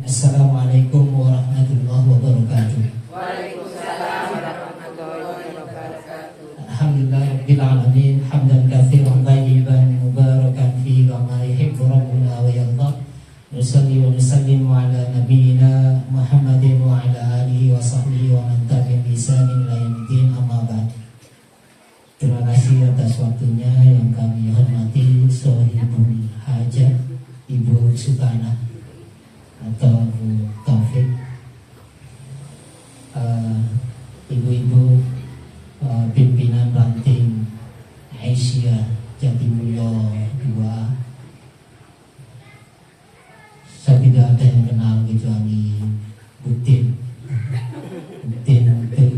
Assalamualaikum warahmatullahi wabarakatuh. Waalaikumsalam warahmatullahi wabarakatuh. Alhamdulillahirabbil alamin hamdan katsiran thayyiban mubarakan fihi kama yuhibbu rabbuna wa yarda. Nusalli wa nusallimu ala nabiyyina Muhammadin wa ala alihi wa sahbihi wa man tabi'ahum bi ihsanin ila yaumil amma ba'd. Terima kasih atas waktunya yang kami hormati Sohibul Hajah Ibu Sukana atau Bu Taufik, ibu-ibu pimpinan ranting Aisyah Jatimulyo 2. Saya tidak ada yang kenal kecuali Butin. Butin itu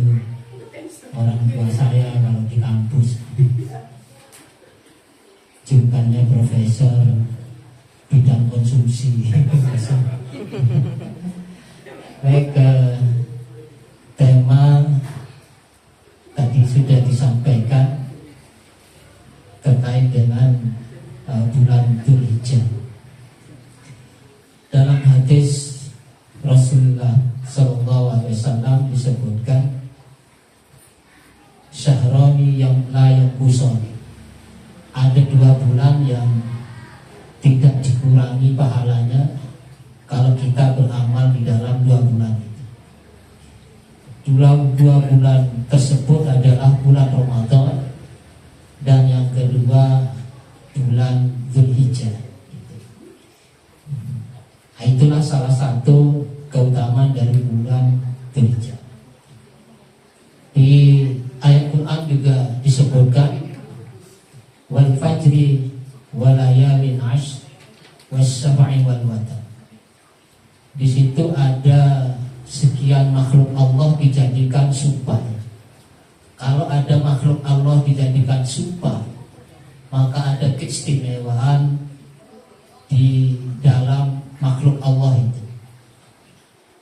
orang tua saya kalau di kampus. Julukannya profesor bidang konsumsi. Baik, tema tadi sudah disampaikan terkait dengan bulan Dzulhijjah. Dalam hadis Rasulullah SAW disebutkan syahrani yang la yanqusani, ada 2 bulan yang tidak dikurangi pahalanya kalau kita beramal di dalam 2 bulan itu. 2 bulan tersebut adalah bulan Ramadan dan yang kedua bulan Dzulhijjah. Itulah salah satu keutamaan dari bulan Dzulhijjah. Di ayat Quran juga disebutkan wal fajri wal layalin ashr was-sab'i wal watar. Di situ ada sekian makhluk Allah dijadikan sumpah. Kalau ada makhluk Allah dijadikan sumpah, maka ada keistimewaan di dalam makhluk Allah itu.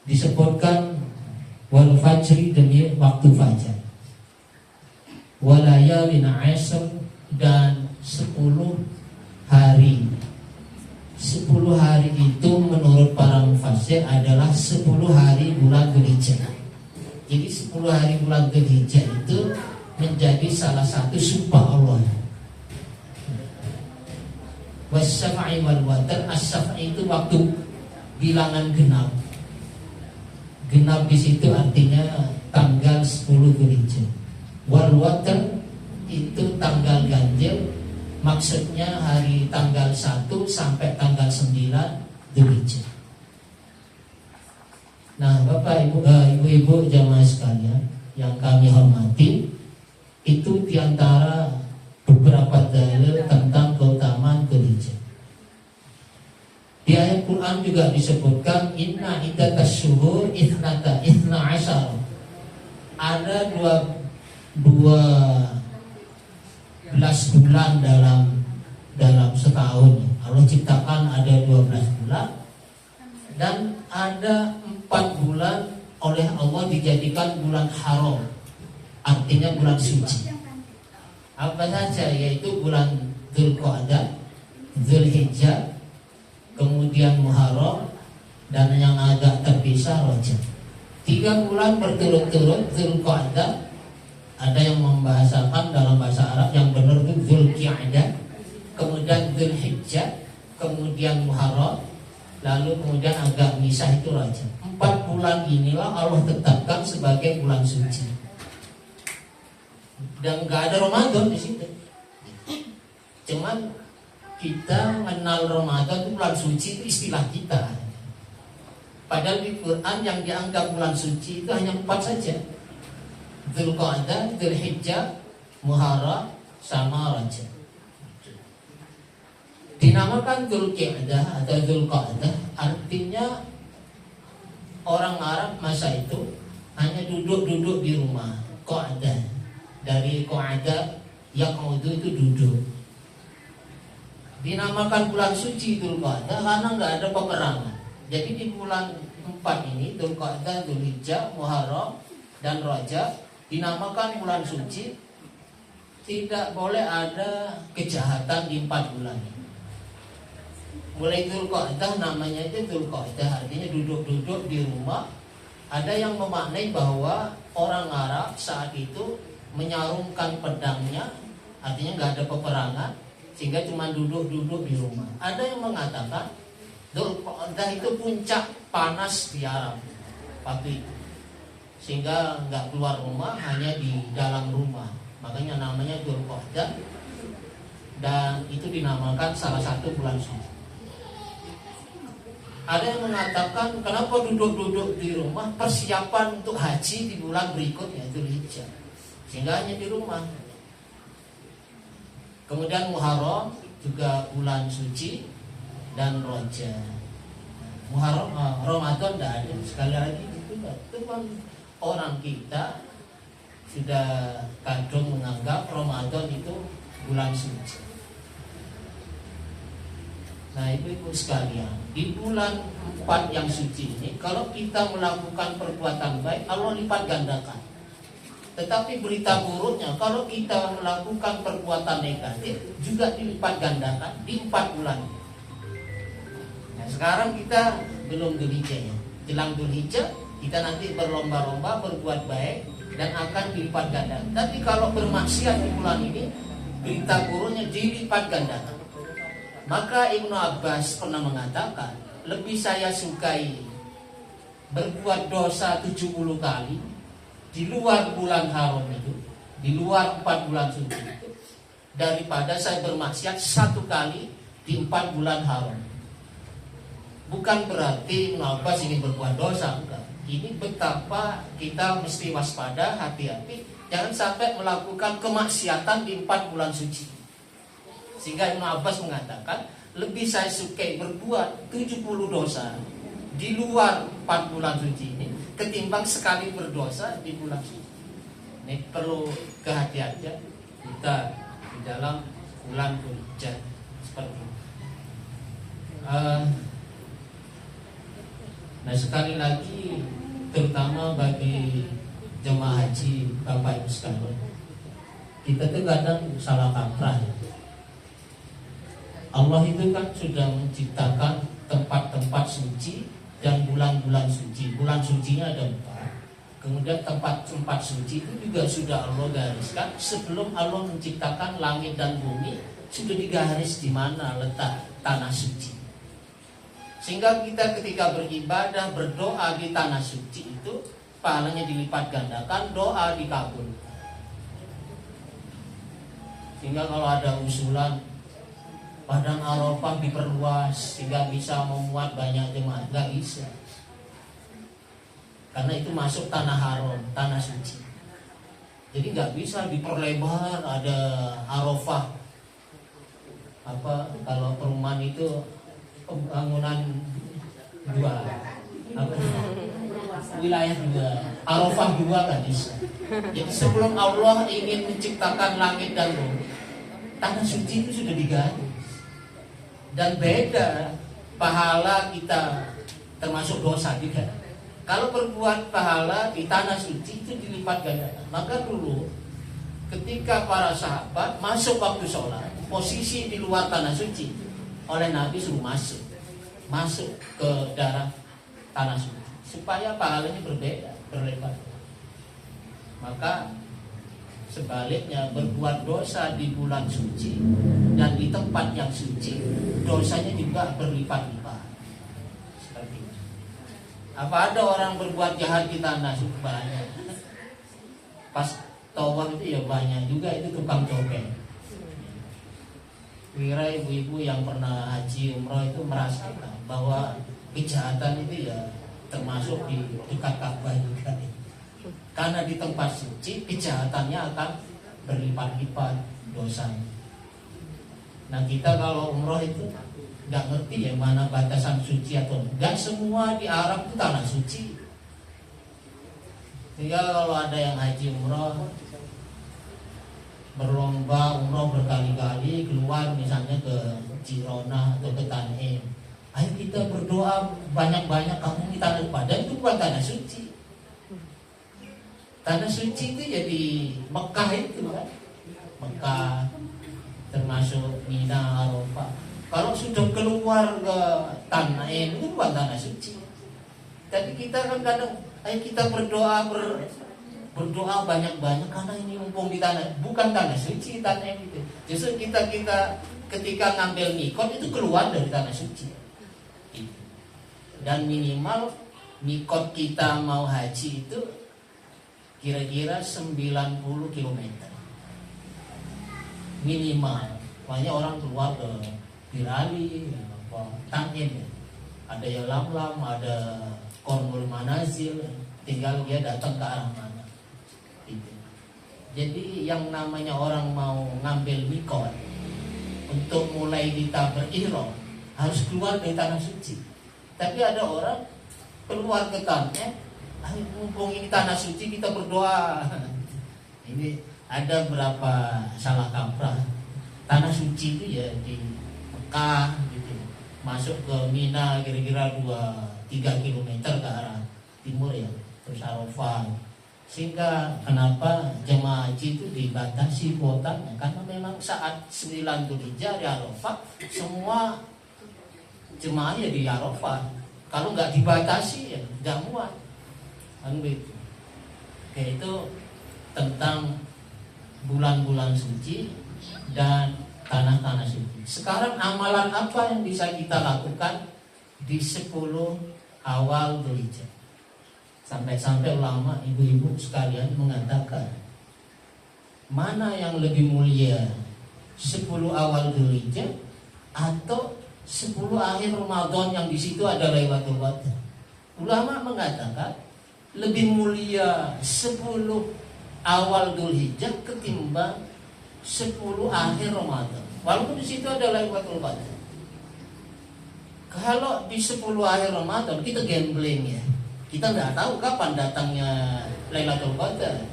Disebutkan wal fajri, demi waktu fajar, wal layalin ashr, dan 10 hari. 10 hari itu menurut para mufassir adalah 10 hari bulan Dzulhijjah. Jadi 10 hari bulan Dzulhijjah itu menjadi salah satu sumpah Allah. Was-sab'i wal watar, as-sab'i itu waktu bilangan genap. Genap di situ artinya tanggal 10 Dzulhijjah. Wal watar itu tanggal ganjil, maksudnya hari tanggal 1 sampai tanggal 9 Dzulhijjah. Nah, Bapak Ibu, ibu-ibu jamaah sekalian yang kami hormati, itu diantara beberapa dalil tentang keutamaan Dzulhijjah. Di ayat Quran juga disebutkan inna iddatas syuhur ithnata asyara. Ada 12 bulan dalam setahun. Allah ciptakan ada 12 bulan dan ada 4 bulan oleh Allah dijadikan bulan haram, artinya bulan suci. Apa saja? Yaitu bulan Dzulqa'dah, Dzulhijjah, kemudian Muharram, dan yang agak terpisah Rajab. 3 bulan berturut-turut. Dzulqa'dah, ada yang membahasakan dalam bahasa Arab, yang benar itu Dzulqi'dah, kemudian Dzulhijjah, kemudian Muharram, lalu kemudian agak misah itu Rajab. 4 bulan inilah Allah tetapkan sebagai bulan suci. Dan nggak ada Ramadan di situ. Cuman kita mengenal Ramadan itu bulan suci, itu istilah kita. Padahal di Quran yang dianggap bulan suci itu hanya 4 saja. Dzulqa'dah, Dzulhijjah, Muharram, sama Rajab. Dinamakan Dzulqi'dah atau Dzulqa'dah, artinya orang Arab masa itu hanya duduk-duduk di rumah. Qa'dah, dari qa'ada, yaq'udu itu duduk. Dinamakan bulan suci Dzulqa'dah karena nggak ada peperangan. Jadi di bulan 4 ini, Dzulqa'dah, Dzulhijjah, Muharram, dan Rajab, dinamakan bulan suci. Tidak boleh ada kejahatan di 4 bulan ini. mulai Dzulqa'dah, namanya itu Dzulqa'dah, artinya duduk-duduk di rumah. Ada yang memaknai bahwa orang Arab saat itu menyarungkan pedangnya, artinya nggak ada peperangan, sehingga cuma duduk-duduk di rumah. Ada yang mengatakan Dzulqa'dah itu puncak panas di Arab waktu itu, sehingga nggak keluar rumah, hanya di dalam rumah. Makanya namanya Dzulqa'dah, dan itu dinamakan salah satu bulan suci. Ada yang mengatakan kenapa duduk-duduk di rumah, persiapan untuk haji di bulan berikutnya, Dzulhijjah, sehingga hanya di rumah. Kemudian Muharram juga bulan suci, dan Rajab. Muharram, Ramadan tidak ada. Sekali lagi itu kan orang kita sudah kadung menganggap Ramadan itu bulan suci. Nah, ibu-ibu sekalian, di bulan 4 yang suci ini, kalau kita melakukan perbuatan baik, Allah lipat gandakan. Tetapi berita buruknya, kalau kita melakukan perbuatan negatif, juga dilipat gandakan di 4 bulan. Nah, sekarang kita belum Dzulhijjah ya. Jelang Dzulhijjah, kita nanti berlomba-lomba berbuat baik dan akan dilipat gandakan. Tapi kalau bermaksiat di bulan ini, berita buruknya dilipat gandakan. Maka Ibnu Abbas pernah mengatakan, lebih saya sukai berbuat dosa 70 kali di luar bulan haram itu, di luar 4 bulan suci itu, daripada saya bermaksiat 1 kali di 4 bulan haram. Bukan berarti Ibnu Abbas ingin berbuat dosa, enggak. Ini betapa kita mesti waspada, hati-hati, jangan sampai melakukan kemaksiatan di 4 bulan suci. Sehingga Ibnu Abbas mengatakan, lebih saya sukai berbuat 70 dosa di luar 4 bulan suci ini ketimbang sekali berdosa di bulan suci. Ini perlu kehati-hatian kita di dalam bulan Dzulhijjah seperti ini. Nah, sekali lagi, terutama bagi jemaah haji Bapak Ibu sekalian, kita tuh kadang salah kaprah ya. Allah itu kan sudah menciptakan tempat-tempat suci dan bulan-bulan suci. Bulan sucinya ada 4. Kemudian tempat-tempat suci itu juga sudah Allah gariskan. Sebelum Allah menciptakan langit dan bumi, sudah digaris di mana letak tanah suci. Sehingga kita ketika beribadah, berdoa di tanah suci itu, pahalanya dilipat gandakan, doa dikabulkan. Sehingga kalau ada usulan Padang Arafah diperluas sehingga bisa memuat banyak jemaah, nggak bisa. Karena itu masuk tanah haram, tanah suci. Jadi nggak bisa diperlebar, ada Arafah. Apa kalau perumahan itu pembangunan 2, apa, wilayah 2, Arafah 2 nggak bisa. Jadi sebelum Allah ingin menciptakan langit dan bumi, tanah suci itu sudah digaris. Dan beda pahala kita, termasuk dosa juga. Kalau berbuat pahala di tanah suci itu dilipat gandakan. Maka dulu ketika para sahabat masuk waktu sholat, posisi di luar tanah suci, oleh Nabi suruh masuk ke daerah tanah suci supaya pahalanya berbeda, berlipat. Maka sebaliknya, berbuat dosa di bulan suci dan di tempat yang suci, dosanya juga berlipat-lipat. Seperti itu. Apa ada orang berbuat jahat di tanah suci? Banyak. Pas tawaf itu ya banyak juga itu tukang copet. Kira ibu-ibu yang pernah haji umroh itu merasakan bahwa kejahatan itu ya termasuk di dekat Ka'bah juga. Karena di tempat suci kejahatannya akan berlipat-lipat dosanya. Nah, kita kalau umroh itu nggak ngerti ya mana batasan suci atau enggak. Semua di Arab itu tanah suci. Sehingga kalau ada yang haji umroh berlomba umroh berkali-kali keluar misalnya ke Jirona atau ke Tanim, ayo kita berdoa banyak-banyak kamu di tanah padang, itu bukan tanah suci. Tanah suci itu jadi Mekah itu kan, Mekah termasuk Mina, Arafah. Kalau sudah keluar ke tanah itu bukan tanah suci. Tapi kita kan kadang, ayo kita berdoa banyak-banyak karena ini mumpung di tanah, bukan tanah suci tanah itu. Justru kita ketika ngambil mikot itu keluar dari tanah suci. Dan minimal mikot kita mau haji itu kira-kira 90 km minimal. Banyak orang keluar ke Pirali, Tanin, ada yang Lam-Lam, ada Kornul Manazil, tinggal dia datang ke arah mana. Gitu. Jadi yang namanya orang mau ngambil mikot untuk mulai kita berihram harus keluar dari tanah suci. Tapi ada orang keluar ke tanah, mumpung ini tanah suci kita berdoa. Ini ada berapa salah kaprah. Tanah suci itu ya di Mekah gitu. Masuk ke Mina kira-kira 2-3 km ke arah timur ya, terus Arafah. Sehingga kenapa jemaah haji itu dibatasi kuotanya? Karena memang saat 9 Dzulhijjah di Arafah semua jemaah ya di Arafah. Kalau nggak dibatasi ya nggak muat. Kan begitu. Oke, itu tentang bulan-bulan suci dan tanah-tanah suci. Sekarang amalan apa yang bisa kita lakukan di 10 awal Dzulhijjah? Sampai-sampai ulama ibu-ibu sekalian mengatakan, mana yang lebih mulia, 10 awal Dzulhijjah atau 10 akhir Ramadan yang di situ ada Lailatul Qadar? Ulama mengatakan lebih mulia 10 awal Dzulhijjah ketimbang 10 akhir Ramadan. Walaupun di situ ada Lailatul Qadar. Kalau di 10 akhir Ramadan kita gambling ya. Kita nggak tahu kapan datangnya Lailatul Qadar.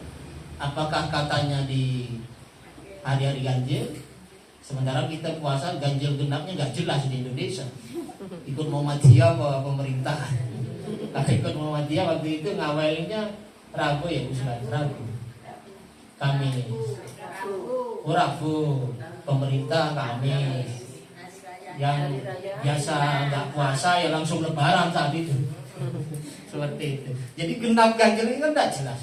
Apakah katanya di hari-hari ganjil? Sementara kita puasa ganjil genapnya nggak jelas di Indonesia. Ikut Muhammadiyah apa pemerintah? Kalau ikut Muhammadiyah waktu itu ngawalinnya Rabu ya, Rabu. Kamis. Rabu. Pemerintah Kamis. Yang biasa nggak puasa ya langsung Lebaran saat itu. Seperti itu. Jadi genap ganjil ini kan tidak jelas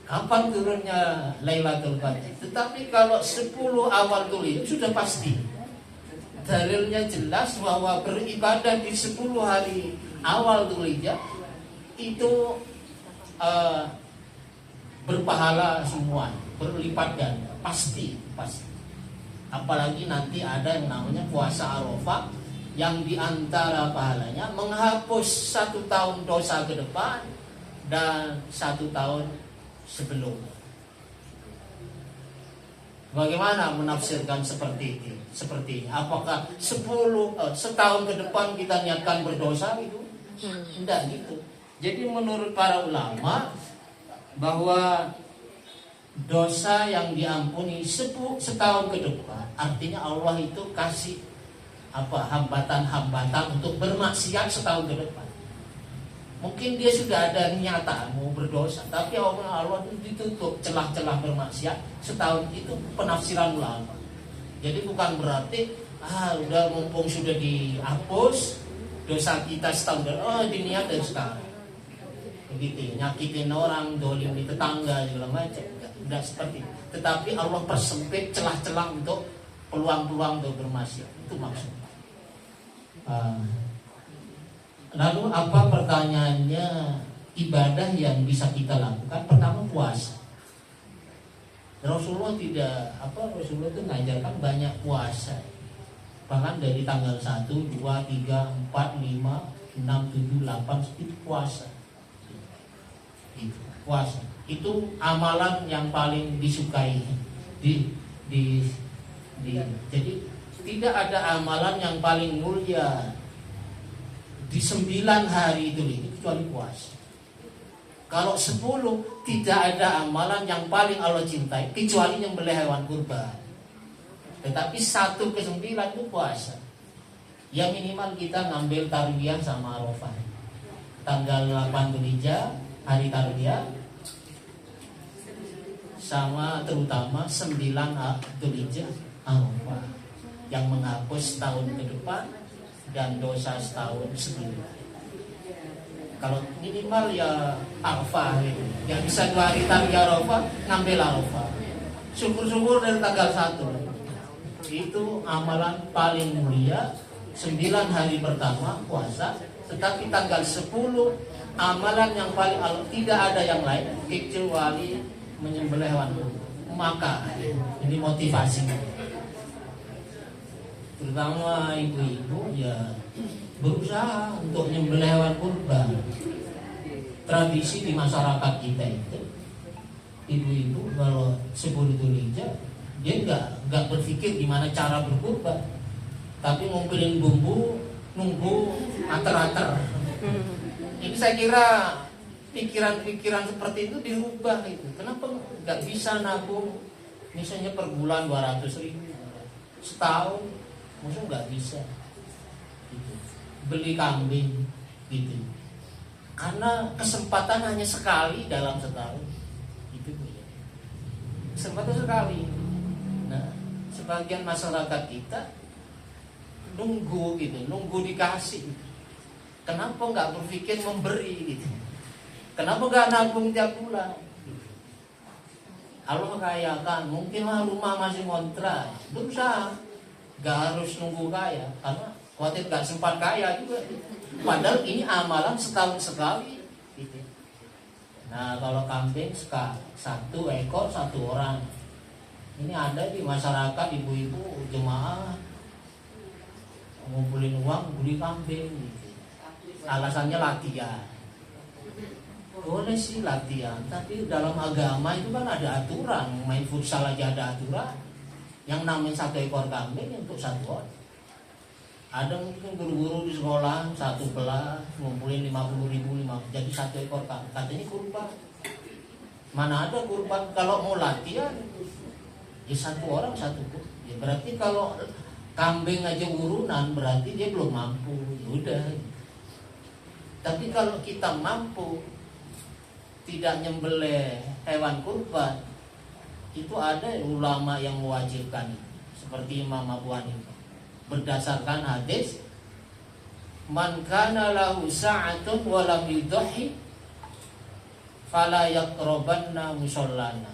kapan turunnya Lailatul Qadar. Tetapi kalau 10 awal Dzulhijjah sudah pasti. Dalilnya jelas bahwa beribadah di 10 hari awal Dzulhijjah itu berpahala semua, berlipat ganda, pasti. Apalagi nanti ada yang namanya puasa Arafah, yang diantara pahalanya menghapus 1 tahun dosa ke depan dan 1 tahun sebelumnya. Bagaimana menafsirkan seperti ini? Apakah 10 setahun ke depan kita niatkan berdosa itu? Tidak gitu. Jadi menurut para ulama bahwa dosa yang diampuni setahun ke depan, artinya Allah itu kasih hambatan-hambatan untuk bermaksiat setahun ke depan. Mungkin dia sudah ada niatan mau berdosa, tapi Allah itu ditutup celah-celah bermaksiat setahun. Itu penafsiran ulama. Jadi bukan berarti udah mumpung sudah dihapus dosa kita setahun, diniat dari sekarang. Begitu, nyakitin orang, dolim di tetangga segala macam. Tidak seperti itu. Tetapi Allah persempit celah-celah untuk peluang-peluang untuk bermaksiat. Itu maksudnya. Lalu apa pertanyaannya, ibadah yang bisa kita lakukan? Pertama puasa. Rasulullah Rasulullah itu mengajarkan banyak puasa. Bahkan dari tanggal 1, 2, 3, 4, 5, 6, 7, 8 itu puasa. Puasa itu amalan yang paling disukai jadi tidak ada amalan yang paling mulia di 9 hari itu kecuali puasa. Kalau 10 tidak ada amalan yang paling Allah cintai kecuali yang beli hewan kurban. Tetapi 1 ke 9 itu puasa. Ya minimal kita ngambil tarbiyah sama Arafah. Tanggal 8 Dzulhijjah hari tarbiyah, sama terutama 9 Dzulhijjah Arafah. yang menghapus tahun ke depan dan dosa setahun sebelumnya. Kalau minimal ya Arafah gitu. Yang bisa 2 hari tadi Arafah, ngambil Arafah. Syukur-syukur dari tanggal 1. Itu amalan paling mulia. 9 hari pertama puasa, tetapi tanggal 10 amalan yang paling tidak ada yang lain kecuali menyembelih hewan kurban. Maka ini motivasi, terutama ibu-ibu ya berusaha untuk menyembelih hewan kurban. Tradisi di masyarakat kita itu ibu-ibu kalau 10 Dzulhijjah dia nggak berpikir gimana cara berkurban, tapi ngumpulin bumbu, nunggu antar-antar. Ini saya kira pikiran-pikiran seperti itu dirubah itu. Kenapa nggak bisa nabung misalnya per bulan 200.000 setahun, maksudnya nggak bisa gitu. Beli kambing gitu, karena kesempatan hanya sekali dalam setahun itu ya. Kesempatan sekali. Nah, sebagian masyarakat kita nunggu gitu, nunggu dikasih. Kenapa nggak berpikir memberi gitu? Kenapa nggak nabung tiap bulan? Allah kaya kan, mungkinlah rumah masih ngontrak, berusaha, nggak harus nunggu kaya, karena khawatir nggak sempat kaya juga. Padahal ini amalan setahun sekali. Gitu. Nah kalau kambing 1 ekor 1 orang, ini ada di masyarakat ibu-ibu jemaah ngumpulin uang beli kambing. Gitu. Alasannya latihan. Boleh sih latihan, tapi dalam agama itu kan ada aturan. Main futsal aja ada aturan. Yang namanya 1 ekor kambing untuk 1 orang. Ada mungkin guru-guru di sekolah 1 kelas ngumpulin 50.000 jadi 1 ekor kambing. Katanya kurban. Mana ada kurban kalau mau latihan? Ya 1 orang 1 kurban. Ya berarti kalau kambing aja urunan berarti dia belum mampu. Ya udah. Tapi kalau kita mampu tidak nyembelih hewan kurban, itu ada ulama yang mewajibkan seperti Imam Abu Hanifah berdasarkan hadis man kana lahu sa'atun wa lam yudhi fala yaqrabanna musallana.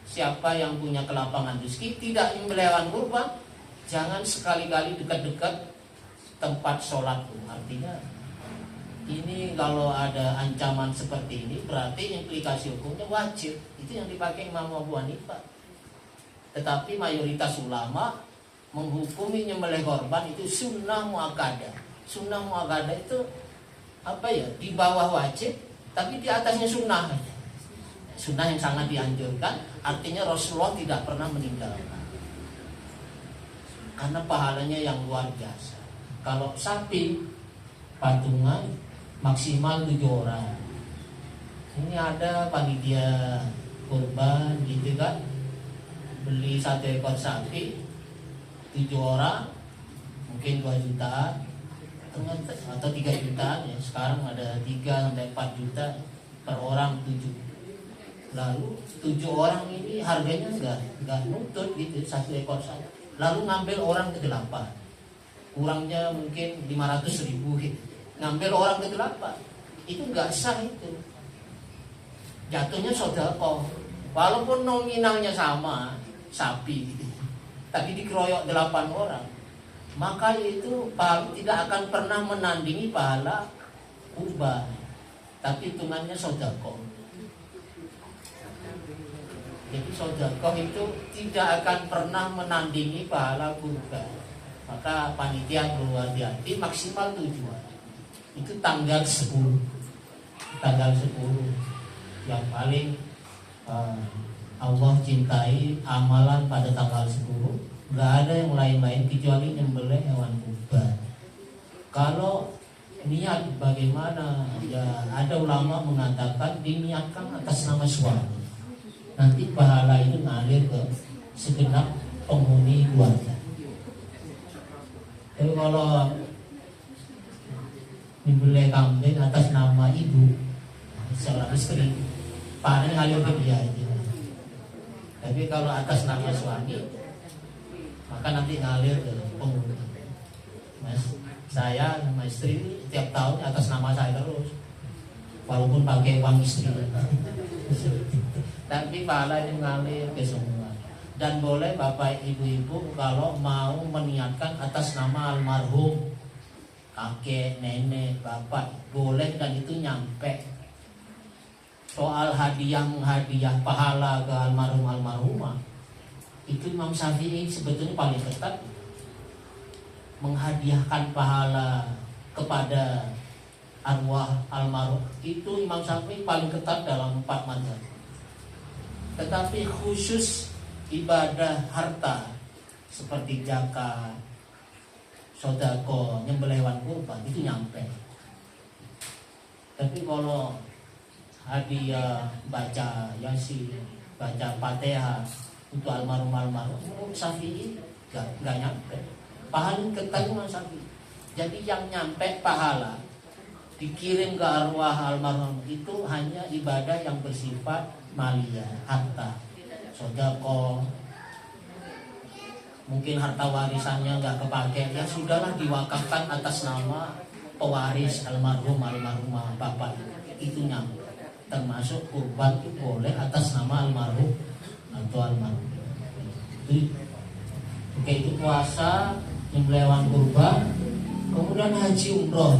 Siapa yang punya kelapangan rezeki tidak nyembelih hewan kurban, jangan sekali-kali dekat-dekat tempat sholatku. Artinya ini kalau ada ancaman seperti ini berarti implikasi hukumnya wajib. Itu yang dipakai Imam Abu Hanifah. Tetapi mayoritas ulama menghukumi nyembelih korban itu sunnah muakkadah. Sunnah muakkadah itu apa ya? Di bawah wajib, tapi di atasnya sunnah. Sunnah yang sangat dianjurkan. Artinya Rasulullah tidak pernah meninggalkan. Karena pahalanya yang luar biasa. Kalau sapi patungan maksimal 7 orang. Ini ada panitia kurban gitu kan, beli 1 ekor sapi 7 orang mungkin 2 jutaan atau 3 jutaan ya. Sekarang ada 3 sampai 4 juta per orang 7. Lalu 7 orang ini harganya enggak nutut gitu 1 ekor sapi. Lalu ngambil orang ke-8. Kurangnya mungkin 500.000 gitu. Ngambil orang ke-8 itu nggak sah itu, jatuhnya sedekah walaupun nominalnya sama sapi gitu. Tapi dikeroyok 8 orang, maka itu tidak akan pernah menandingi pahala kurban, tapi hitungannya sedekah. Jadi sedekah itu tidak akan pernah menandingi pahala kurban. Maka panitia perlu hati-hati, maksimal 7 orang. Itu tanggal 10 yang paling Allah cintai amalan pada tanggal 10. Gak ada yang lain-lain kecuali nyembelih hewan kurban. Kalau niat bagaimana ya, ada ulama mengatakan diniatkan atas nama suami, nanti pahala itu ngalir ke segenap penghuni keluarga. Tapi kalau dibeli kambing atas nama ibu seorang istri, paling ngalir ke dia aja. Tapi kalau atas nama suami, maka nanti ngalir ke pengurus. Mas, saya sama istri tiap tahun atas nama saya terus, walaupun pakai uang istri. Tapi pahala ini ngalir ke semua. Dan boleh bapak ibu-ibu kalau mau meniatkan atas nama almarhum kakek, nenek, bapak, boleh, dan itu nyampe. Soal hadiah pahala ke almarhumah, itu Imam Syafi'i sebetulnya paling ketat, menghadiahkan pahala kepada arwah almarhum. Itu Imam Syafi'i paling ketat dalam 4 mazhab. Tetapi khusus ibadah harta seperti zakat, sodako, nyembelih hewan kurban, itu nyampe. Tapi kalau hadiah baca yasin, baca fatihah untuk almarhum Syafi'i nggak nyampe. Pahala ketat Imam Syafi'i. Jadi yang nyampe pahala dikirim ke arwah almarhum itu hanya ibadah yang bersifat maliyah, harta, sodako. Mungkin harta warisannya nggak kepake, ya sudahlah diwakafkan atas nama pewaris almarhumah bapak, itu nyampe. Termasuk kurban itu boleh atas nama almarhum atau almarhum. Oke, itu puasa, nyembelih hewan kurban, kemudian haji umroh.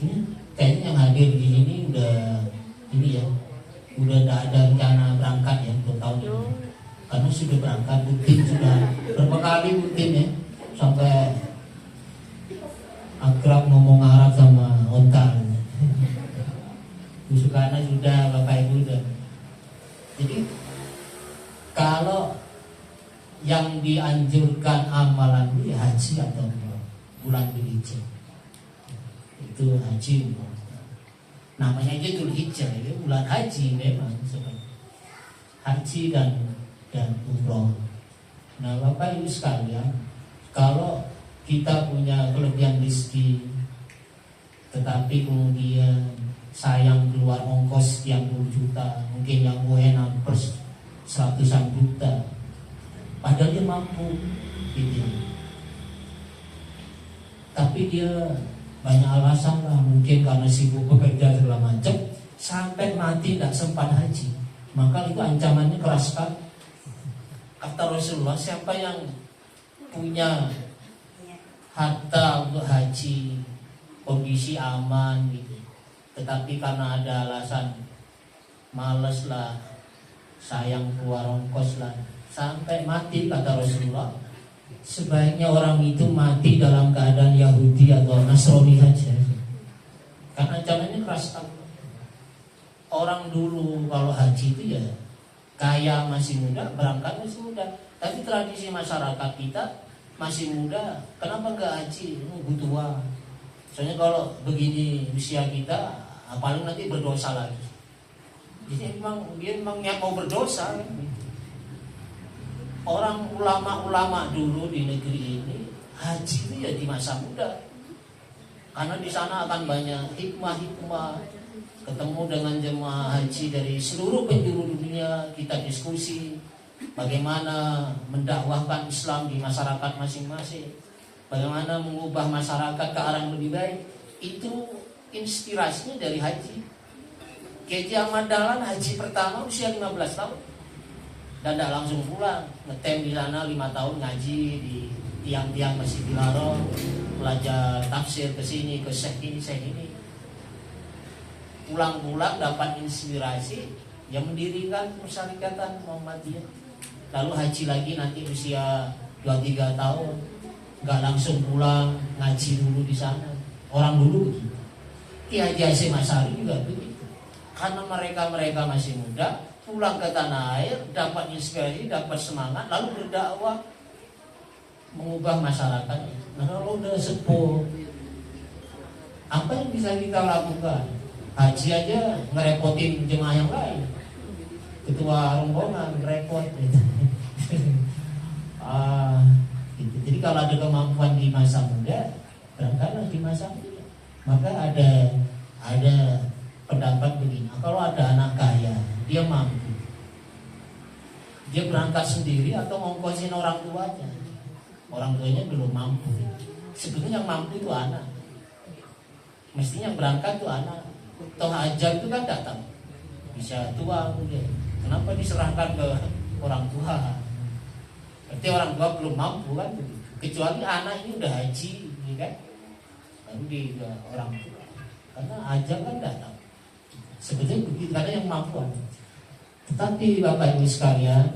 Ini kayaknya yang hadir di sini udah tidak ada rencana berangkat ya untuk tahun ini, karena sudah berangkat rutin, sudah berapa kali rutin ya, sampai akrab ngomong Arab sama onta. Karena sudah bapak ibu udah. Jadi kalau yang dianjurkan amalan itu ya haji atau bulan Dzulhijjah, itu haji. Namanya aja Dzulhijjah, itu bulan haji memang seperti haji dan umroh. Nah bapak ibu sekalian, kalau kita punya kelebihan rezeki, tetapi kemudian sayang keluar ongkos yang 10 juta, mungkin yang UN plus 100-an juta, padahal dia mampu gitu. Tapi dia banyak alasan lah, mungkin karena sibuk bekerja segala macam, sampai mati tidak sempat haji. Maka itu ancamannya keras sekali. Kata Rasulullah, siapa yang punya harta untuk haji, kondisi aman gitu, tetapi karena ada alasan males lah, sayang keluar ongkos lah, sampai mati, kata Rasulullah, sebaiknya orang itu mati dalam keadaan Yahudi atau Nasrani saja. Karena ancamannya keras sekali. Orang dulu kalau haji itu ya kaya masih muda, berangkat masih muda. Tapi tradisi masyarakat kita masih muda, kenapa enggak haji? Nunggu tua. Soalnya kalau begini usia kita, paling nanti berdosa lagi. Jadi dia memang yang mau berdosa. Orang ulama-ulama dulu di negeri ini haji itu ya di masa muda, karena di sana akan banyak hikmah-hikmah. Ketemu dengan jemaah haji dari seluruh penjuru dunia, kita diskusi bagaimana mendakwahkan Islam di masyarakat masing-masing, bagaimana mengubah masyarakat ke arah yang lebih baik. Itu inspirasinya dari haji. Kiai Ahmad Dahlan haji pertama usia 15 tahun dan tidak langsung pulang, ngetem di sana 5 tahun ngaji di tiang-tiang Masjid Dilarang, belajar tafsir ke sini, ke syekh ini. Pulang-pulang dapat inspirasi, yang mendirikan Persyarikatan Muhammadiyah. Lalu haji lagi nanti usia 2-3 tahun, nggak langsung pulang, ngaji dulu di sana. Orang dulu begitu. Ki Haji Hasyim Asy'ari juga begitu. Karena mereka masih muda, pulang ke tanah air, dapat inspirasi, dapat semangat, lalu berdakwah, mengubah masyarakat. Nah kalau udah sepuh, apa yang bisa kita lakukan? Haji aja ngerepotin jemaah yang lain, ketua rombongan repot gitu. Gitu. Jadi kalau ada kemampuan di masa muda, berangkatlah di masa muda. Maka ada pendapat begini, kalau ada anak kaya, dia mampu, dia berangkat sendiri atau ngongkosin orang tuanya. orang tuanya belum mampu. Sebetulnya yang mampu itu anak. Mestinya yang berangkat itu anak. Toh ajal itu kan datang, bisa tua kemudian. Kenapa diserahkan ke orang tua? Berarti orang tua belum mampu kan? Kecuali anak ini udah haji, ya kan? Baru di orang tua. Karena ajal kan datang. Sebetulnya begitu, karena yang mampu. Tetapi Bapak Ibu sekalian,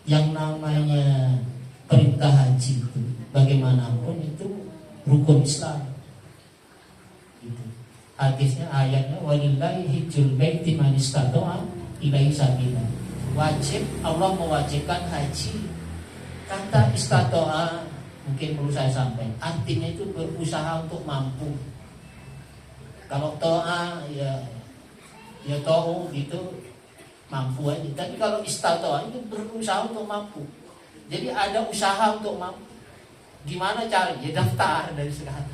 yang namanya perintah haji itu bagaimanapun itu rukun Islam. Gitu. Hadisnya, ayatnya, walillahi hijjul baiti man istata'a ilaihi sabila. Wajib, Allah mewajibkan haji. Kata istata'a mungkin perlu saya sampaikan, artinya itu berusaha untuk mampu. Kalau to'a ya to'u gitu, mampu aja. Tapi kalau istata'a itu berusaha untuk mampu. Jadi ada usaha untuk mampu. Gimana caranya? Ya daftar dari sekarang,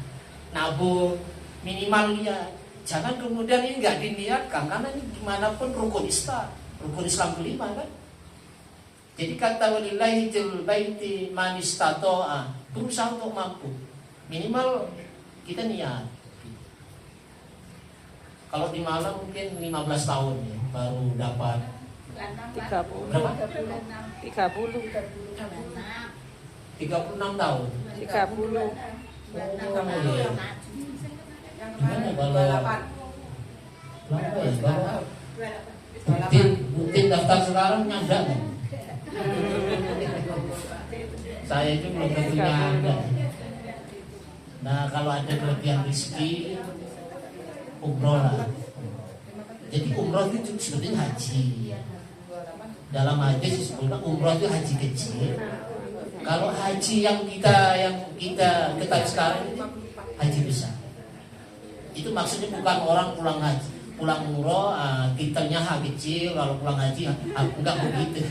nabung minimal niat. Jangan kemudian ini nggak diniatkan, karena ini gimana pun rukun Islam kelima kan. Jadi kata walillahi hijjul baiti man istata'a, berusaha untuk mampu. Minimal kita niat. Kalau di Malang mungkin 15 tahun ya baru dapat 30 berapa? 36 tahun. 30. Gimana kalau lama ya kalau Butin daftar sekarang nyanda kan? Saya itu belum tentu nyanda. Nah kalau ada kelebihan rezeki, umroh lah. Jadi umroh itu sebetulnya haji. Dalam hadis disebutkan umroh itu haji kecil. Kalau haji yang kita ketahui sekarang ini haji besar. Itu maksudnya bukan orang pulang umroh titelnya haji kecil, kalau pulang haji enggak begitu.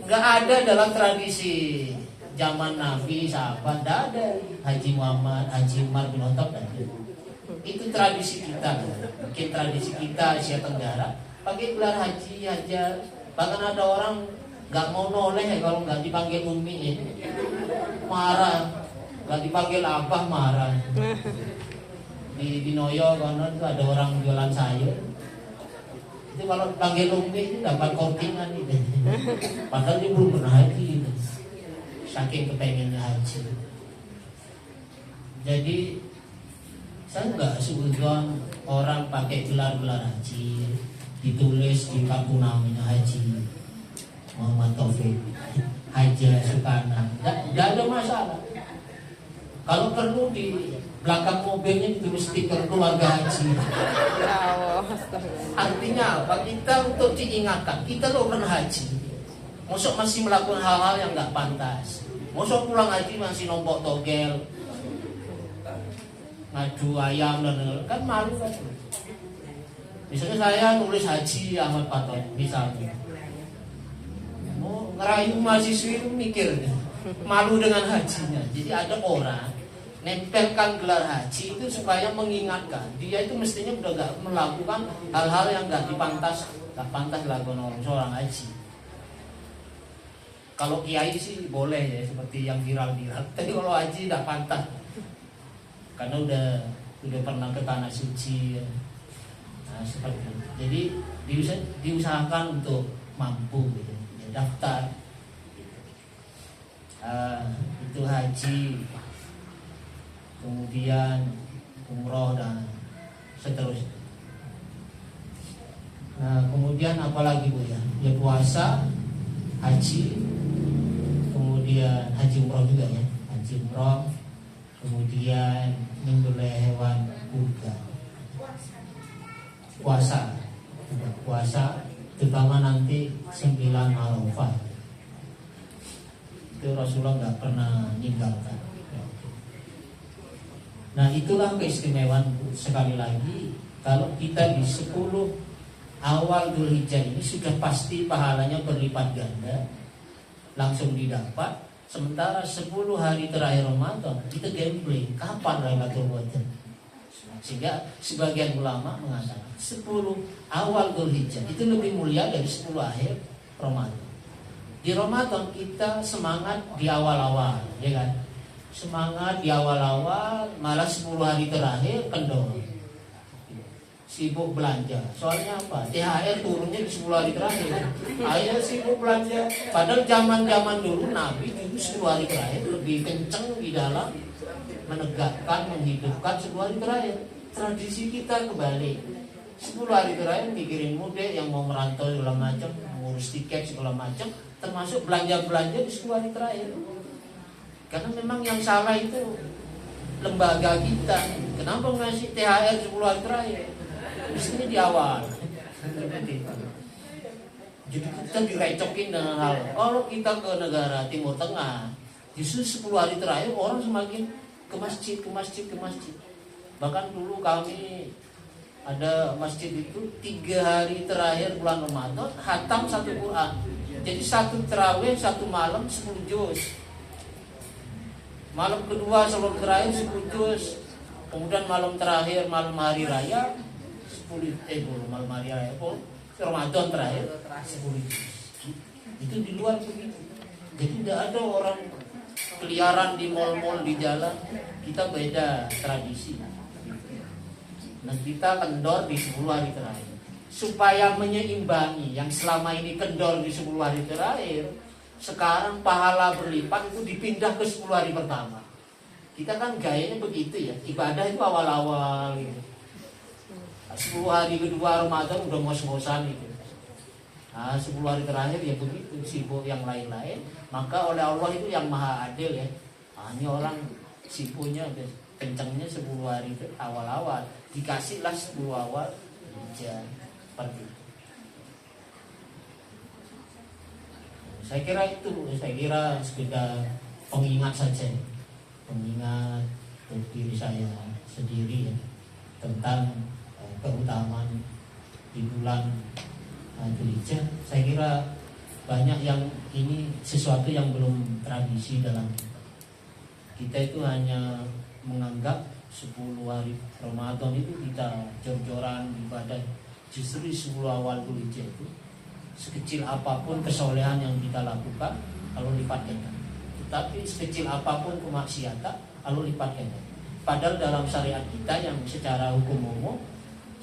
Enggak ada dalam tradisi zaman Nabi, sahabat, enggak ada. Haji Muhammad, Haji Umar bin Khattab enggak ada. Itu tradisi kita, mungkin tradisi kita Asia Tenggara pakai gelar haji aja. Bahkan ada orang nggak mau noleh kalau nggak dipanggil umi, marah. Nggak dipanggil abah, marah. Di Noyo konon itu ada orang jualan sayur. Itu kalau dipanggil umi itu dapat kortingan itu. Padahal dia belum pernah haji gitu. Saking kepengennya haji. Jadi saya nggak suguhan orang pakai gelar-gelar haji, ditulis di kartu namanya Haji Muhammad Taufik, Haji Sukana, nggak ada masalah. Kalau perlu di belakang mobilnya ditulis stiker keluarga haji. Artinya apa? Kita untuk diingatkan, kita loh pernah haji. Mosok masih melakukan hal-hal yang nggak pantas. Mosok pulang haji masih nombok togel, ngadu ayam dan kan malu kan. Misalnya saya nulis Haji Ahmad Patok misalnya, mau ngerayu mahasiswi itu mikir malu dengan hajinya. Jadi ada orang nempelkan gelar haji itu supaya mengingatkan dia itu mestinya udah gak melakukan hal-hal yang gak pantas dilakukan orang seorang haji. Kalau kiai sih boleh ya, seperti yang viral-viral. Tapi kalau haji gak pantas, karena udah pernah ke tanah suci ya. Nah, seperti itu. Jadi diusahakan untuk mampu gitu. Ya, daftar itu haji, kemudian umroh dan seterusnya. Nah kemudian apalagi Bu ya? Ya puasa, haji, kemudian haji umroh juga ya, haji umroh, kemudian menyembelih hewan kurban, puasa, terutama nanti 9 Arafah. Itu Rasulullah nggak pernah ninggalkan. Nah itulah keistimewaan sekali lagi. Kalau kita di 10 awal Dzulhijjah ini sudah pasti pahalanya berlipat ganda, langsung didapat. Sementara 10 hari terakhir Ramadan kita gambling, kapan Lailatul Qadar? Sehingga sebagian ulama mengatakan 10 awal Dzulhijjah itu lebih mulia dari 10 akhir Ramadan. Di Ramadan kita semangat di awal-awal, ya kan? Semangat di awal-awal, malah 10 hari terakhir kendor. Sibuk belanja. Soalnya apa? THR turunnya di 10 hari terakhir. Ayo sibuk belanja. Padahal zaman-zaman dulu Nabi itu 10 hari terakhir lebih kenceng di dalam menegakkan, menghidupkan 10 hari terakhir. Tradisi kita kebalik. 10 hari terakhir mikirin mudik yang mau merantau segala macam, ngurus tiket segala macam, termasuk belanja-belanja di 10 hari terakhir. Karena memang yang salah itu lembaga kita. Kenapa ngasih THR 10 hari terakhir? Mestinya di awal. Jadi kita direcokin dengan hal. Kalau kita ke negara Timur Tengah, justru 10 hari terakhir orang semakin ke masjid. Bahkan dulu kami ada masjid itu 3 hari terakhir bulan Ramadan khatam 1 Quran. Jadi 1 terawih 1 malam 10 juz. Malam kedua sebelum terakhir 10 juz. Kemudian malam terakhir malam hari raya 10 malam hari raya Ramadan terakhir 10 juz. Itu di luar begitu. Jadi tidak ada orang keliaran di mal-mal di jalan. Kita beda tradisi. Nah kita kendor di 10 hari terakhir. Supaya menyeimbangi yang selama ini kendor di 10 hari terakhir, sekarang pahala berlipat itu dipindah ke 10 hari pertama. Kita kan gayanya begitu ya, ibadah itu awal-awal gitu. 10 hari kedua Ramadan udah ngos-ngosan gitu. Nah 10 hari terakhir ya begitu, sibuk yang lain-lain. Maka oleh Allah itu yang maha adil ya. Nah, ini orang sibuknya kencengnya 10 hari itu awal-awal, dikasihlah 10 awal hujan seperti itu. Saya kira sekedar pengingat saja, pengingat untuk diri saya sendiri ya, tentang keutamaan di bulan Dzulhijjah. Saya kira banyak yang ini sesuatu yang belum tradisi dalam kita itu hanya menganggap 10 hari Ramadan itu kita jor-joran ibadah. Justru di 10 awal Dzulhijjah itu sekecil apapun kesolehan yang kita lakukan Allah lipat ganda. Tetapi sekecil apapun kemaksiatan Allah lipat ganda. Padahal dalam syariat kita yang secara hukum umum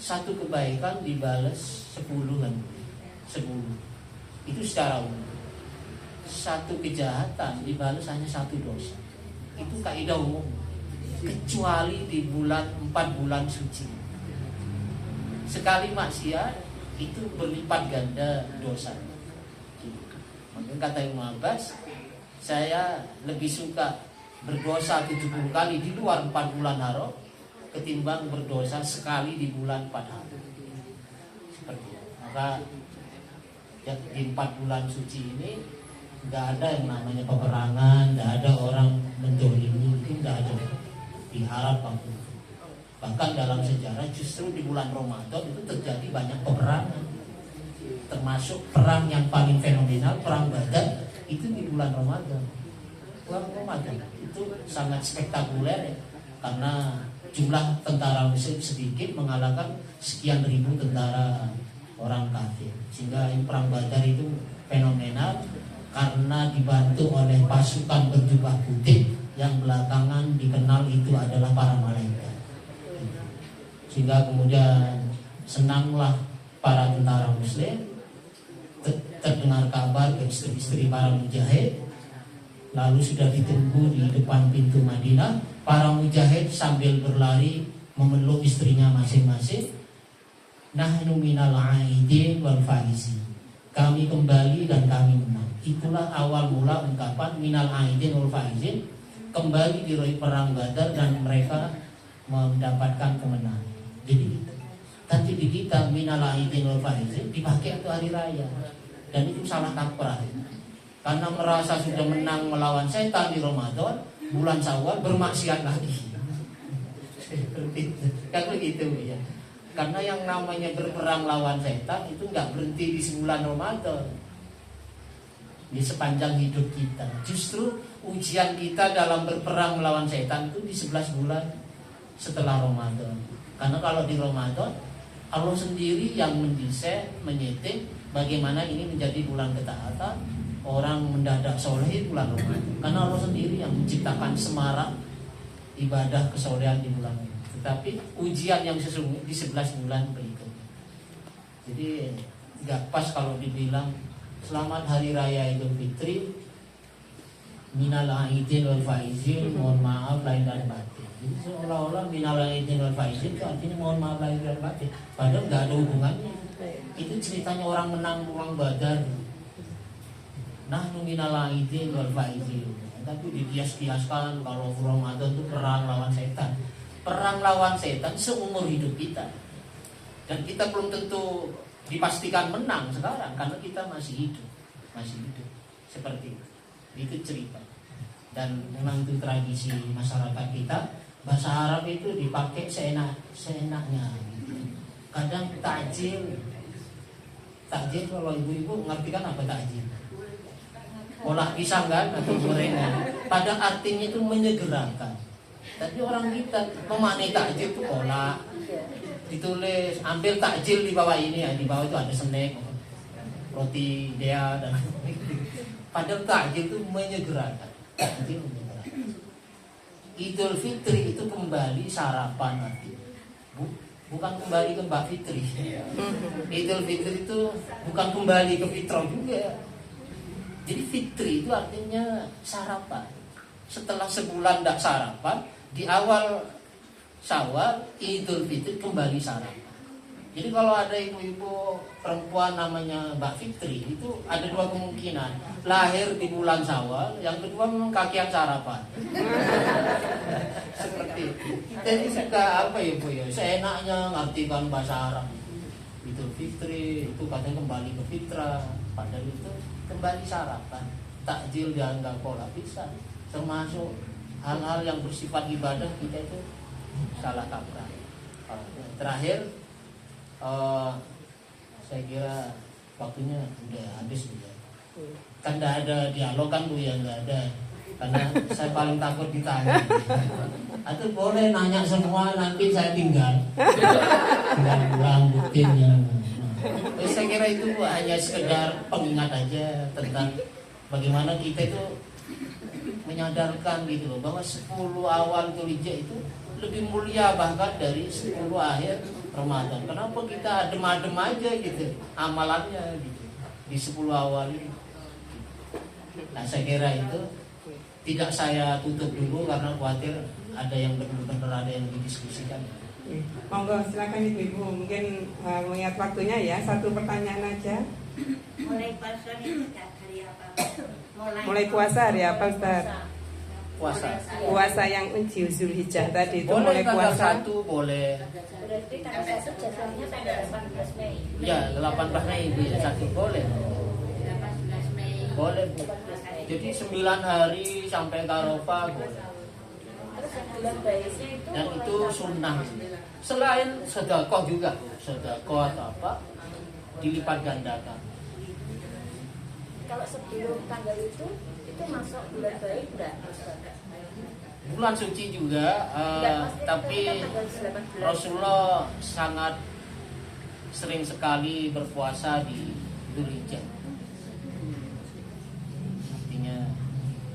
satu kebaikan dibalas 10 kan. 10. Itu secara umum. Satu kejahatan dibalas hanya 1 dosa. Itu kaidah umum. Kecuali di bulan 4 bulan suci. Sekali maksiat itu berlipat ganda dosa. Maka kata Imam Abbas, saya lebih suka berdosa 70 kali di luar 4 bulan haram ketimbang berdosa sekali di bulan 4 haram. Seperti itu. Maka ya, di 4 bulan suci ini tidak ada yang namanya peperangan, tidak ada orang mendolimi, itu tidak ada. Diharap waktu. Bahkan dalam sejarah justru di bulan Ramadan itu terjadi banyak peperangan. Termasuk perang yang paling fenomenal, perang Badar itu di bulan Ramadan. Bulan Ramadan itu sangat spektakuler ya, karena jumlah tentara Muslim sedikit mengalahkan sekian ribu tentara orang kafir. Sehingga perang Badar itu fenomenal karena dibantu oleh pasukan berjubah putih yang belakangan dikenal itu adalah para malaikat. Sehingga kemudian senanglah para tentara Muslim terdengar kabar ke istri-istri para mujahid. Lalu sudah ditunggu di depan pintu Madinah. Para mujahid sambil berlari memeluk istrinya masing-masing. Nahnu minal aidin wal faizin. Kami kembali dan kami menang. Itulah awal mula ungkapan minal aidin wal faizin. Kembali di perang Badar dan mereka mendapatkan kemenangan. Jadi tapi di kita minal aidin wal faizin dipakai untuk hari raya. Dan itu salah kaprah. Karena merasa sudah menang melawan setan di Ramadan, bulan Syawal bermaksiat lagi. Kan begitu ya. Karena yang namanya berperang lawan setan itu nggak berhenti di bulan Ramadan. Di sepanjang hidup kita. Justru ujian kita dalam berperang melawan setan itu di 11 bulan setelah Ramadan. Karena kalau di Ramadan Allah sendiri yang mendesain, menyeting bagaimana ini menjadi bulan ketaatan, orang mendadak soleh itu bulan Ramadan. Karena Allah sendiri yang menciptakan semarak ibadah kesolehan di bulan ini. Tetapi ujian yang sesungguhnya di 11 bulan berikutnya. Jadi nggak pas kalau dibilang selamat hari raya Idul Fitri, minal aidin wal faizin, mohon maaf lahir dan batin. Jadi seolah-olah minal aidin wal faizin itu artinya mohon maaf lahir dan batin. Padahal nggak ada hubungannya. Itu ceritanya orang menang perang Badar. Nahnu minal aidin wal faizin. Tapi dikias-kiaskan kalau Ramadan itu perang lawan setan. Perang lawan setan seumur hidup kita. Dan kita belum tentu dipastikan menang sekarang karena kita masih hidup. Seperti itu cerita. Dan memang itu tradisi masyarakat kita. Bahasa Arab itu dipakai seenaknya. Kadang takjil kalau ibu-ibu ngerti kan apa takjil? Olah pisang kan atau gorengan. Pada artinya itu menyegerakan. Tapi orang kita memaknai takjil itu olah. Ditulis ambil takjil di bawah ini ya, di bawah itu ada snack, roti dia dan padahal takjil itu menyegerakan. Takjil menyegerakan. Idul Fitri itu kembali sarapan nanti. Bukan kembali ke Mbak Fitri. Idul Fitri itu bukan kembali ke fitrah juga. Jadi Fitri itu artinya sarapan. Setelah sebulan tidak sarapan, di awal Syawal Idul Fitri kembali sarapan. Jadi kalau ada ibu-ibu perempuan namanya Mbak Fitri, itu ada dua kemungkinan. Lahir di bulan Syawal, yang kedua memang kakian sarapan. Seperti itu. Jadi suka apa ya Bu ya? Seenaknya ngartikan bahasa Arab. Idul Fitri itu katanya kembali ke fitrah, padahal itu kembali sarapan. Takjil dianggap pola pisah. Termasuk hal-hal yang bersifat ibadah kita itu salah kaprah. Terakhir, saya kira waktunya udah habis Bu ya. Kan tidak ada dialog kan Bu ya, nggak ada. Karena saya paling takut ditanya. Atau boleh nanya semua nanti saya tinggal pulang rutinnya. Saya kira itu hanya sekedar pengingat aja tentang bagaimana kita itu menyadarkan gitu loh bahwa 10 awal Dzulhijjah itu lebih mulia bahkan dari 10 akhir Ramadan. Kenapa kita adem-adem aja gitu amalannya gitu di 10 awal ini. Nah saya kira itu tidak saya tutup dulu karena khawatir ada yang benar-benar ada yang didiskusikan. Monggo silakan ibu-ibu, mungkin mengingat waktunya ya, satu pertanyaan aja. Mulai puasa ini dari apa? Mulai puasa hari apa Ustaz? Puasa yang uji Dzulhijjah tadi itu boleh mulai puasa. 1 boleh. Berarti tanggal 1 jadwalnya tanggal 18 Mei. Ya 18 Mei Bu ya 1 boleh. 18 Mei. Boleh Bu. Jadi 9 hari sampai Arafah boleh. Terus yang bulan baiknya itu Dan itu sunnah. Selain sedekah juga, sedekah atau apa dilipat gandakan. kalau sebelum tanggal itu masuk bulan baik enggak? Bulan suci juga, tapi Rasulullah sangat sering sekali berpuasa di Dzulhijjah. Artinya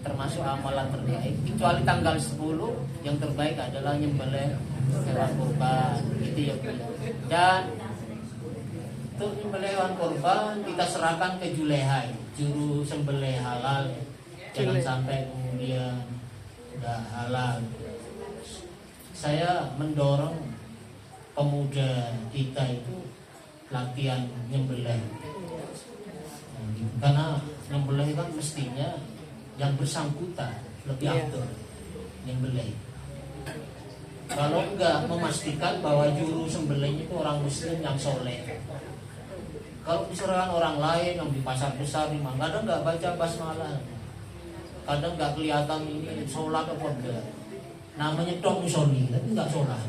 termasuk amalan terbaik. Kecuali tanggal 10 yang terbaik adalah nyembelih hewan kurban, gitu ya Bu. Dan untuk nyembelih hewan kurban kita serahkan ke Julehai, juru sembelih halal. Jangan sampai kemudian udah halal. Saya mendorong pemuda kita itu latihan nyembelih. Karena nyembelih kan mestinya yang bersangkutan lebih afdal nyembelih. Kalau enggak memastikan bahwa juru sembelihnya itu orang muslim yang soleh. Kalau diserahkan orang lain yang di pasar besar di mana, kadang enggak baca basmalah. Kadang enggak kelihatan ini sholat apa enggak. Namanya tok musolli, tapi enggak sholat.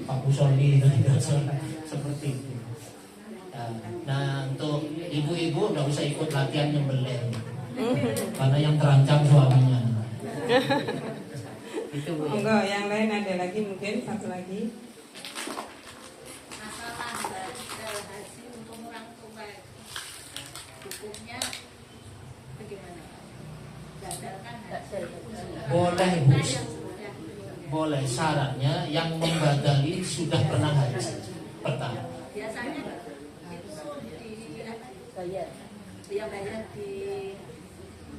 Pak musolli itu tidak sholat. Seperti itu. Nah, untuk ibu-ibu enggak usah ikut latihan nyembelih. Karena yang terancam suaminya. Itu Bu. Enggak, yang lain ada lagi mungkin satu lagi. Masalah haji untuk orang tua hukumnya Boleh Bu, boleh. Syaratnya yang membadali sudah pernah haji pertama. Biasanya itu Bayar. dia bayar di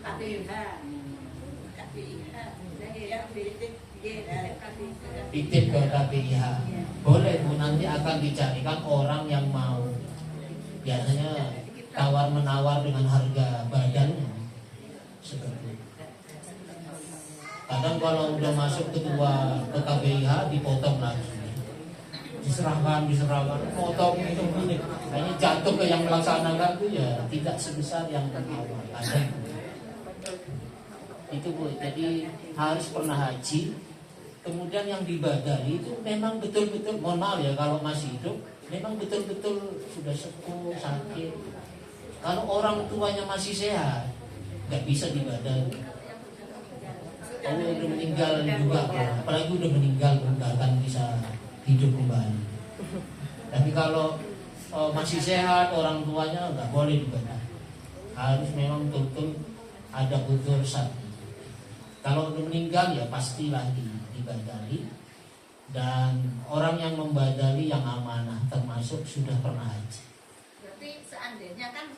KPIH, Titip ke KPIH. Boleh Bu, nanti akan dicarikan orang yang mau. Biasanya tawar menawar dengan harga badannya seperti itu. Kadang kalau udah masuk kedua ke KPIH dipotong lagi, diserahkan, potong itu gini. Kayaknya jatuh ke yang melaksanakan itu ya tidak sebesar yang awal. Ada itu Bu, jadi harus pernah haji. Kemudian yang dibadali itu memang betul-betul, mohon maaf ya kalau masih hidup, memang betul-betul sudah sepuh, sakit. Kalau orang tuanya masih sehat, nggak bisa dibadali. Kalau udah meninggal juga, apalagi udah meninggal nggak akan bisa hidup kembali. Tapi kalau masih sehat orang tuanya nggak boleh dibadali. Harus memang betul-betul ada udzur syar'i. Kalau udah meninggal ya pastilah dibadali. Dan orang yang membadali yang amanah termasuk sudah pernah haji. Berarti seandainya kan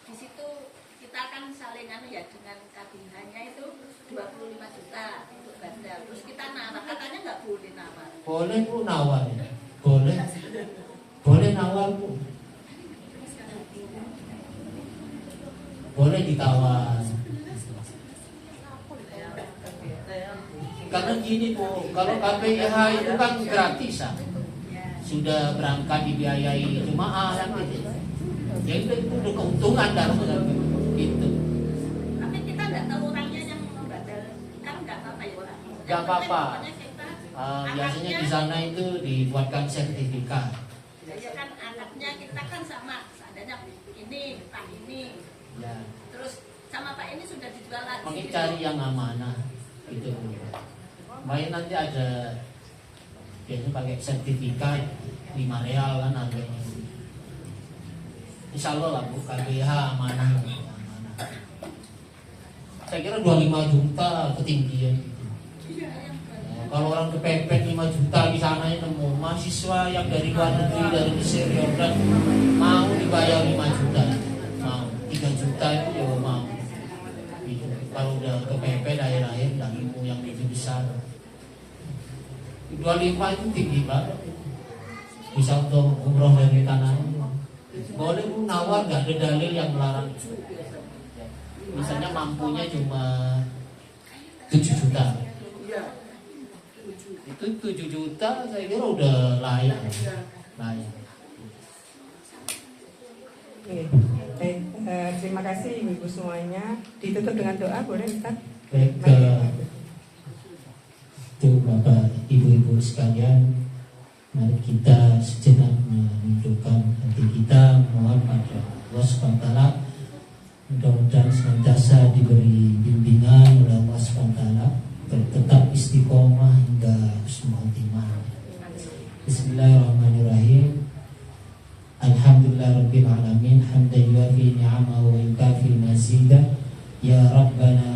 di situ kita akan saling ya dengan KPIH-nya itu 25 juta untuk badal. Terus kita nawar, katanya nggak boleh nawar. Boleh Bu nawar ya. Boleh. Boleh nawar Bu. Boleh ditawar. Karena gini Bu, kalau KPIH itu kan gratisan. Sudah berangkat dibiayai jemaah kan gitu. Ya itu udah keuntungan dalam itu. Tapi kita nggak tahu orangnya yang membadal, kan nggak apa-apa ya Pak? Nggak apa-apa. Pokoknya kita Biasanya di sana itu dibuatkan sertifikat. ya kan anaknya kita kan sama, seandainya ini, Pak ini, Ya. terus sama Pak ini sudah dijual lagi. Mungkin cari yang amanah gitu. Main nanti ada biasanya pakai sertifikat 5 real kan harganya. Insya Allah lah Bu, KPIH amanah. Saya kira 25 juta ketinggian. Kalau orang kepepet 5 juta di sana nemu mahasiswa yang dari luar negeri, dari Mesir, Yordan mau dibayar 5 juta, mau 3 juta itu ya mau. Gitu. Kalau udah kepepet akhir-akhir dan ilmu yang lebih besar, 25 itu tinggi banget. Bisa untuk umroh dari tanah. Boleh Bu nawar, nggak ada dalil yang melarang. Misalnya mampunya cuma 7 juta. Itu 7 juta saya kira udah layak. Oke. Baik, terima kasih Ibu semuanya. Ditutup dengan doa boleh Ustaz? Baik, itu Bapak Ibu-ibu sekalian, mari kita sejenak menundukkan hati kita, mohon pada Allah SWT. Mudah-mudahan senantiasa diberi bimbingan oleh Allah SWT, tetap istiqomah hingga husnul khotimah. Bismillahirrahmanirrahim. Alhamdulillahirabbil alamin, hamdan yuafi ni'amahu wa yukafi mazidah. Ya Rabbana